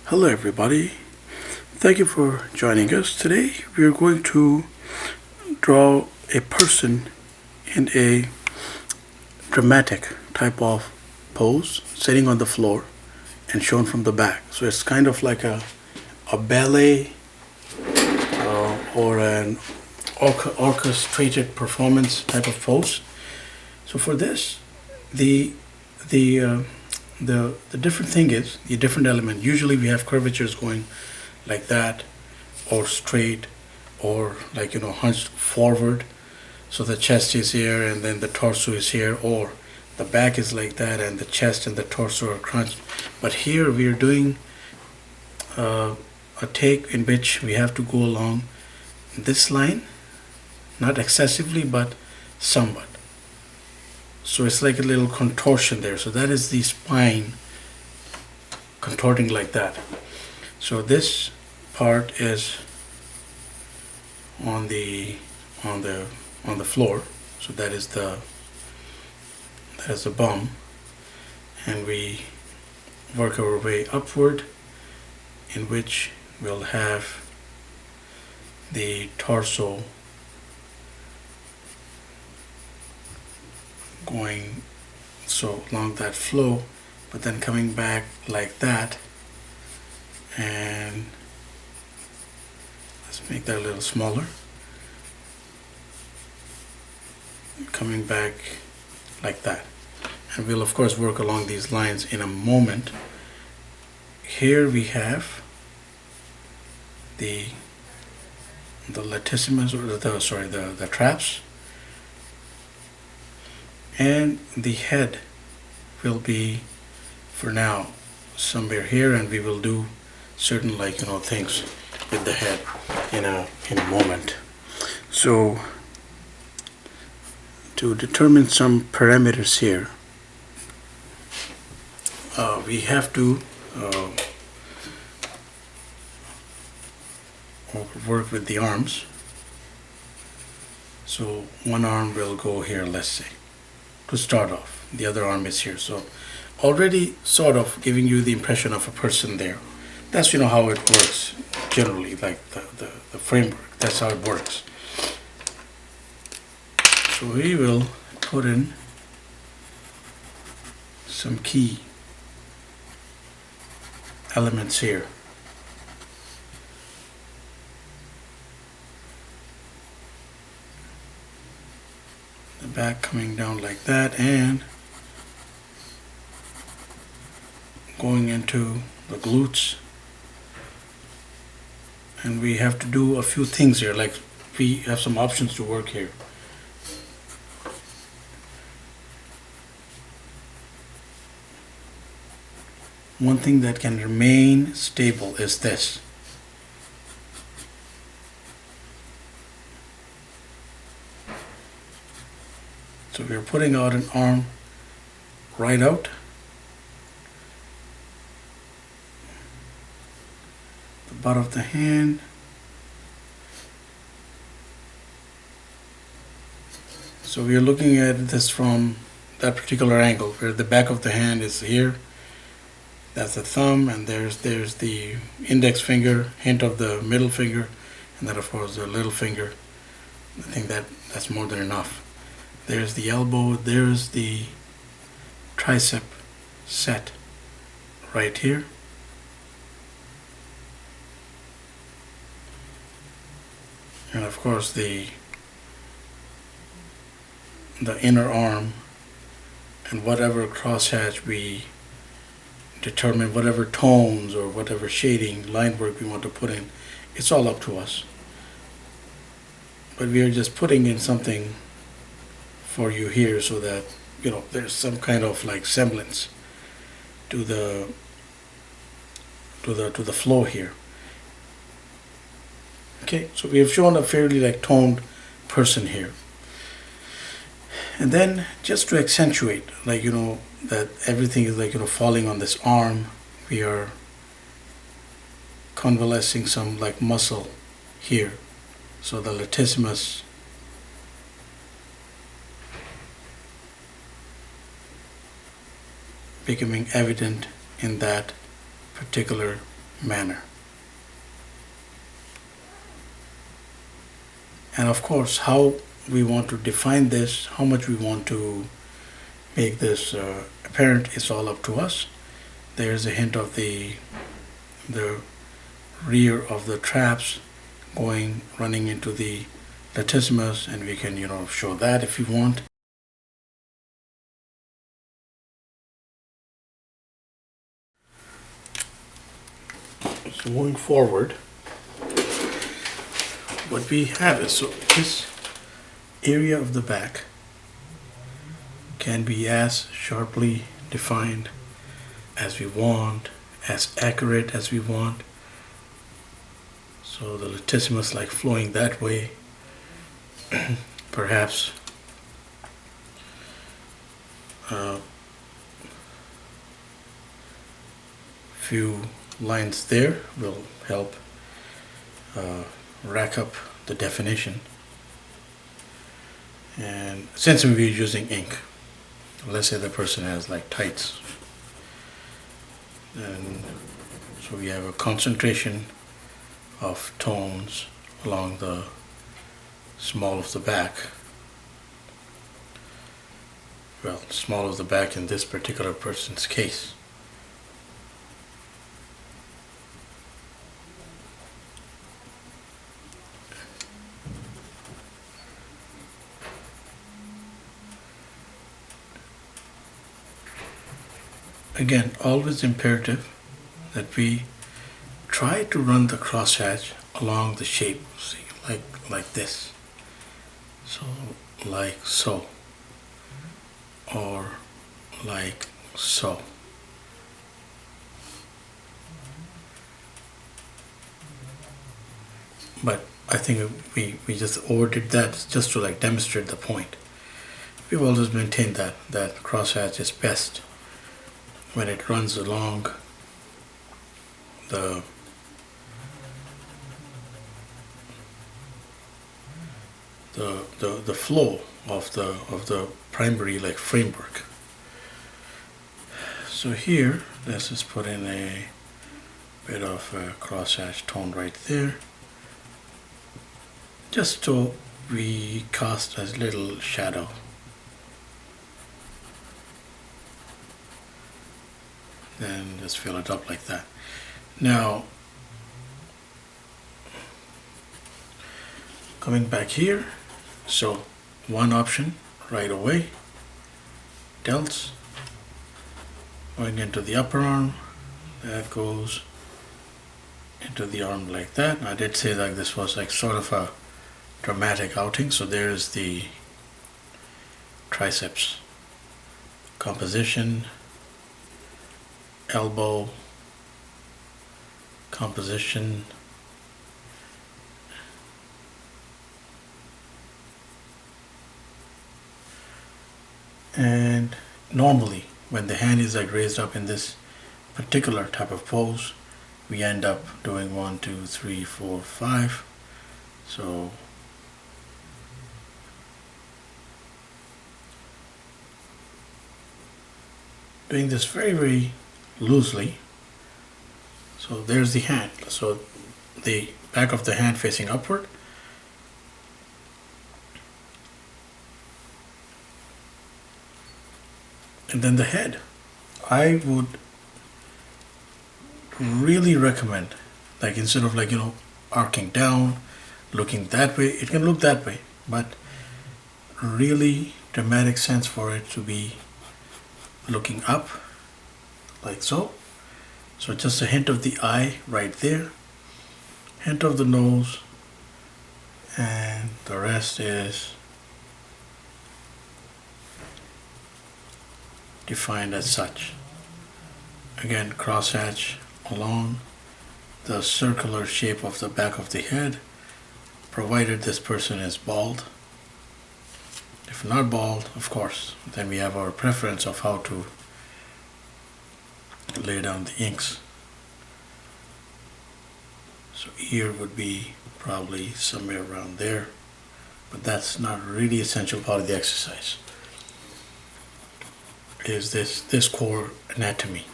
Hello everybody, thank you for joining us. Today we are going to draw a person in a dramatic type of pose, sitting on the floor and shown from the back. So it's kind of like a ballet or an orchestrated performance type of pose. So for this, the the uh, the different thing is the different element. Usually we have curvatures going like that, or straight, or like hunched forward. So the chest is here and then the torso is here, or the back is like that and the chest and the torso are crunched. But here we are doing a take in which we have to go along this line, not excessively but somewhat. So it's like a little contortion there. So that is the spine contorting like that. So this part is on the floor. So that is the bum, and we work our way upward, in which we'll have the torso going so along that flow, but then coming back like that, and let's make that a little smaller, coming back like that. And we'll of course work along these lines in a moment. Here we have the latissimus, or the traps, and the head will be for now somewhere here, and we will do certain things with the head in a moment. So to determine some parameters here, we have to work with the arms. So one arm will go here, let's say, to start off. The other arm is here. So already sort of giving you the impression of a person there. That's how it works generally, like the framework. That's how it works. So we will put in some key elements here. The back coming down like that and going into the glutes. And we have to do a few things here, like we have some options to work here. One thing that can remain stable is this. So we're putting out an arm right out. The butt of the hand. So we are looking at this from that particular angle, where the back of the hand is here. That's the thumb, and there's the index finger, hint of the middle finger, and then of course the little finger. I think that's more than enough. There's the elbow, there's the tricep set right here. And of course the inner arm, and whatever crosshatch we determine, whatever tones or whatever shading, line work we want to put in, it's all up to us. But we are just putting in something for you here so that there's some kind of semblance to the flow here. Okay, so we have shown a fairly toned person here. And then just to accentuate that everything is falling on this arm, we are convalescing some muscle here. So the latissimus becoming evident in that particular manner. And of course, how we want to define this, how much we want to make this apparent is all up to us. There's a hint of the rear of the traps running into the latissimus, and we can show that if you want. So moving forward, what we have is, so this area of the back can be as sharply defined as we want, as accurate as we want. So the latissimus like flowing that way, perhaps few lines there will help rack up the definition. And since we're using ink, let's say the person has like tights, and so we have a concentration of tones along the small of the back. Well, small of the back in this particular person's case. Again, always imperative that we try to run the crosshatch along the shape, see, like this. So, like so, or like so. But I think we just overdid that just to like demonstrate the point. We've always maintained that crosshatch is best when it runs along the flow of the primary like framework. So here, let's just put in a bit of a crosshatch tone right there, just so we cast a little shadow. Then just fill it up like that. Now, coming back here, so one option right away, delts, going into the upper arm, that goes into the arm like that. I did say that this was like sort of a dramatic outing, so there's the triceps composition, elbow composition, and normally when the hand is like raised up in this particular type of pose, we end up doing 1, 2, 3, 4, 5. So doing this very, very loosely. So there's the hand. So the back of the hand facing upward. And then the head. I would really recommend, like instead of like, arcing down, looking that way, it can look that way, but really dramatic sense for it to be looking up like so. So just a hint of the eye right there, hint of the nose, and the rest is defined as such. Again, crosshatch along the circular shape of the back of the head, provided this person is bald. If not bald, of course, then we have our preference of how to lay down the inks. So ear would be probably somewhere around there, but that's not really essential part of the exercise. Is this core anatomy.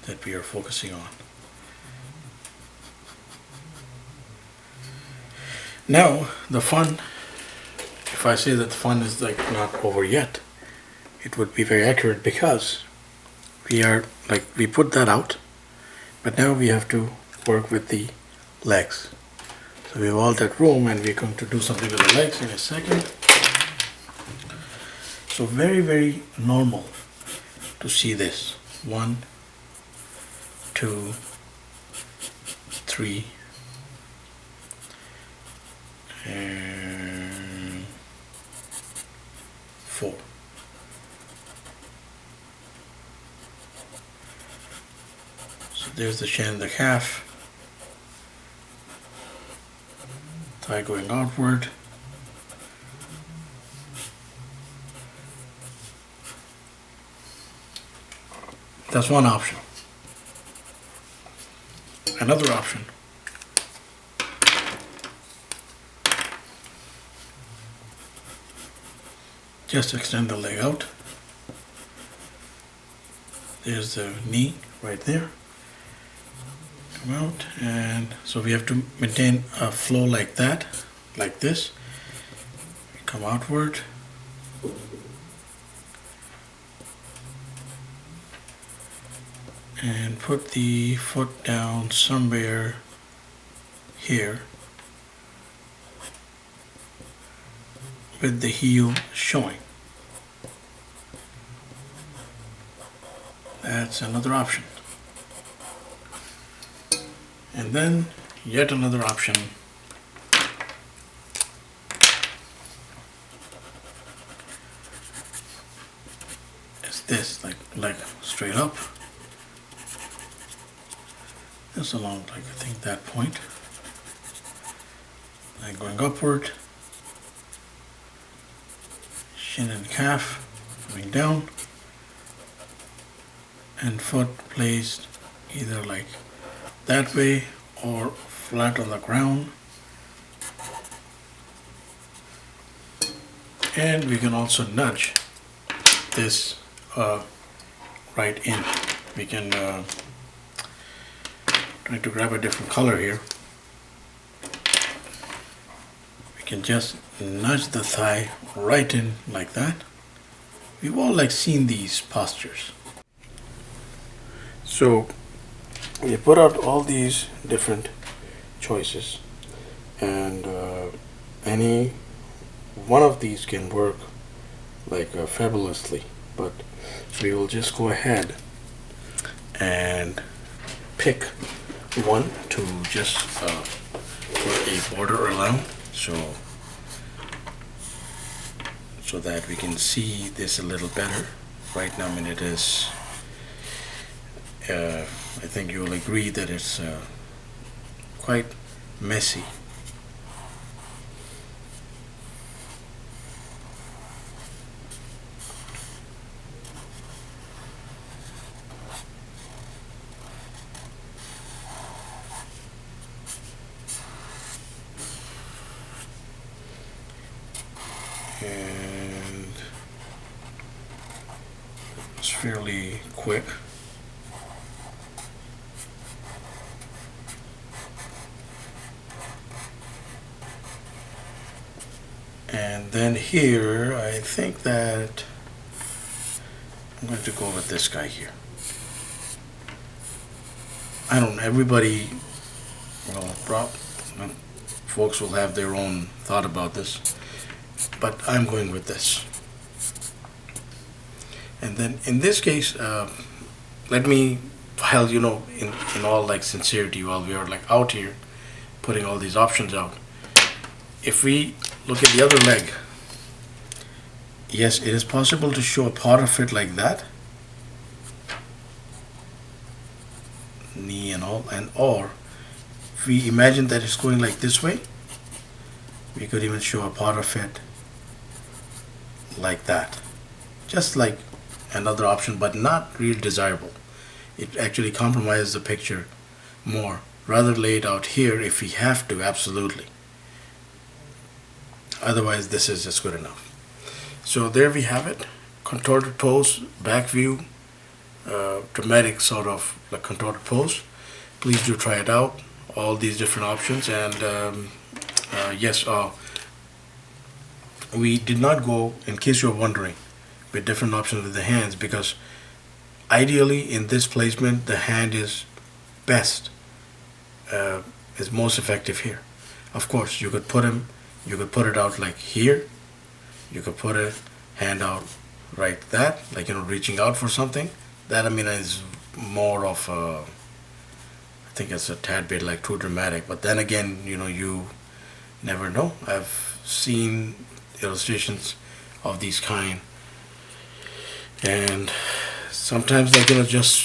that we are focusing on. Now the fun, if I say that the fun is like not over yet, it would be very accurate, because we put that out, but now we have to work with the legs. So we have all that room, and we're going to do something with the legs in a second. So very, very normal to see this. 1, 2, 3, and 4. So there's the shin and the calf. Thigh going outward. That's one option. Another option, just extend the leg out. There's the knee right there. Come out, and so we have to maintain a flow like that, like this. Come outward. And put the foot down somewhere here with the heel showing. That's another option. And then yet another option is this, like leg straight up. Just along, like, I think that point. Leg going upward. Shin and calf going down. And foot placed either like that way or flat on the ground. And we can also nudge this right in. We can try to grab a different color here. We can just nudge the thigh right in like that. We've all like seen these postures. So we put out all these different choices, and any one of these can work like fabulously, but we will just go ahead and pick one to just put a border around, so that we can see this a little better. Right now, I mean, it is I think you will agree that it's quite messy. And it's fairly quick. And then here, I think that I'm going to go with this guy here. I don't know, everybody, well, folks will have their own thought about this, but I'm going with this. And then in this case, let me, while you know, in all like sincerity, while we are like out here putting all these options out, if we look at the other leg, yes, it is possible to show a part of it like that, knee and all, and or if we imagine that it's going like this way, we could even show a part of it like that, just like another option, but not really desirable. It actually compromises the picture more. Rather lay it out here if we have to, absolutely. Otherwise, this is just good enough. So there we have it. Contorted pose, back view, dramatic sort of like contorted pose, please do try it out. All these different options, and yes, we did not go, in case you're wondering, with different options with the hands, because ideally in this placement the hand is best, is most effective here. Of course, you could put it out like here. You could put a hand out right that, like, reaching out for something. That, I mean, is more of a, I think it's a tad bit like too dramatic. But then again, you never know. I've seen illustrations of these kind, and sometimes, like, just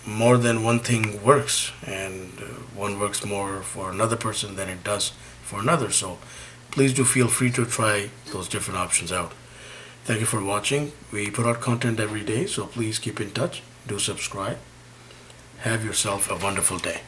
more than one thing works, and one works more for another person than it does for another. So please do feel free to try those different options out. Thank you for watching. We put out content every day, so please keep in touch. Do subscribe. Have yourself a wonderful day.